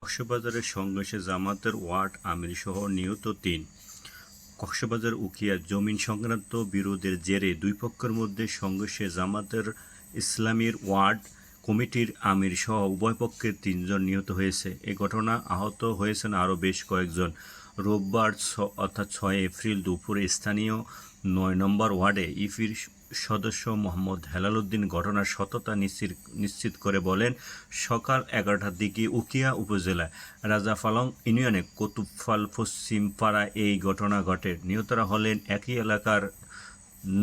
কক্সবাজারের সংঘর্ষে জামায়াতের ওয়ার্ড আমিরসহ নিহত ৩। কক্সবাজার উখিয়া জমিন সংক্রান্ত বিরোধের জেরে দুই পক্ষের মধ্যে সংঘর্ষে জামায়াতের ইসলামীর ওয়ার্ড কমিটির আমিরসহ উভয় পক্ষের ৩ জন নিহত হয়েছে। এ ঘটনায় আহত হয়েছেন আরও বেশ কয়েকজন। রোববার অর্থাৎ ৬ এপ্রিল দুপুরে স্থানীয় ৯ নম্বর ওয়ার্ডে ইপির সদস্য মোহাম্মদ হেলাল উদ্দিন ঘটনার সত্যতা নিশ্চিত করে বলেন, সকাল ১১টার দিকে উখিয়া উপজেলায় রাজাফালং ইউনিয়নে কুতুবফাল পশ্চিম পাড়ায় এই ঘটনা ঘটে। নিহতরা হলেন একই এলাকার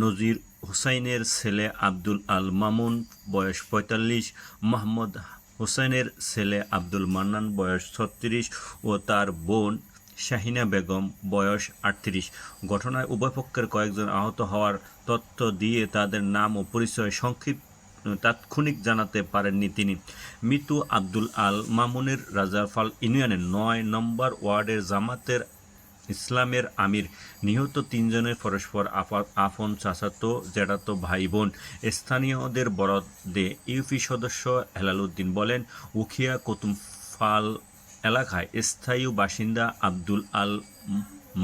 নজির হোসাইনের ছেলে আব্দুল আল মামুন বয়স ৪৫, মোহাম্মদ হোসাইনের ছেলে আব্দুল মান্নান বয়স ৩৬ ও তার বোন শাহিনা বেগম বয়স ৩৮। ঘটনায় উভয় পক্ষের কয়েকজন আহত হওয়ার তথ্য দিয়ে তাদের নাম ও পরিচয় তাৎক্ষণিক জানাতে পারেননি তিনি। মৃত আব্দুল আল মামুনের রাজারফাল ইউনিয়নের ৯ নম্বর ওয়ার্ডের জামাতের ইসলামের আমির। নিহত ৩ জনের পরস্পর আপন চাচাতো জ্যাঠাতো ভাই বোন। স্থানীয়দের বরাদ্দে ইউপি সদস্য হেলাল উদ্দিন বলেন, উখিয়া কুতুবফাল এলাকায় স্থায়ী বাসিন্দা আব্দুল আল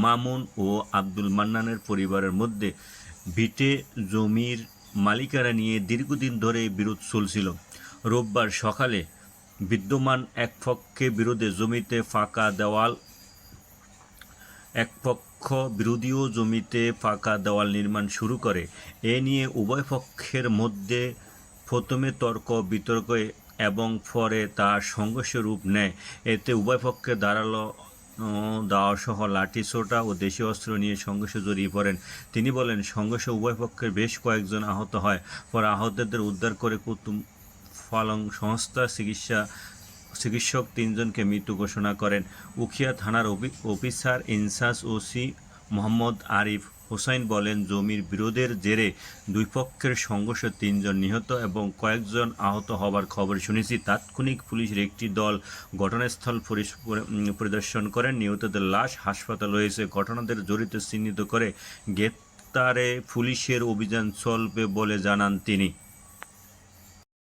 মামুন ও আব্দুল মান্নানের পরিবারের মধ্যে ভিটে জমির মালিকানা নিয়ে দীর্ঘদিন ধরে বিরোধ চলছিল। রোববার সকালে বিদ্যমান এক পক্ষের বিরুদ্ধে জমিতে ফাঁকা দেওয়াল নির্মাণ শুরু করে। এ নিয়ে উভয় পক্ষের মধ্যে প্রথমে তর্ক বিতর্ক এবং পরে তা সংঘর্ষের রূপ নেয়। এতে উভয় পক্ষের ধারালো দাওয়াসহ লাঠিসোঁটা ও দেশীয় অস্ত্র নিয়ে সংঘর্ষে জড়িয়ে পড়েন। তিনি বলেন, সংঘর্ষে উভয় পক্ষের বেশ কয়েকজন আহত হয়। পরে আহতদের উদ্ধার করে কুতুবফালং সংস্থার চিকিৎসক ৩ জনকে মৃত ঘোষণা করেন। উখিয়া থানার officer in charge OC Mohammad Arif Hossain বলেন, জমির বিরোধের জেরে দুই পক্ষের সংঘর্ষে ৩ জন নিহত এবং কয়েকজন আহত হবার খবর শুনেছি। তাৎক্ষণিক পুলিশের একটি দল ঘটনাস্থল পরিদর্শন করেন। নিহতদের লাশ হাসপাতালে রয়েছে। ঘটনাদের জড়িত চিহ্নিত করে গ্রেপ্তারে পুলিশের অভিযান চলবে বলে জানান তিনি।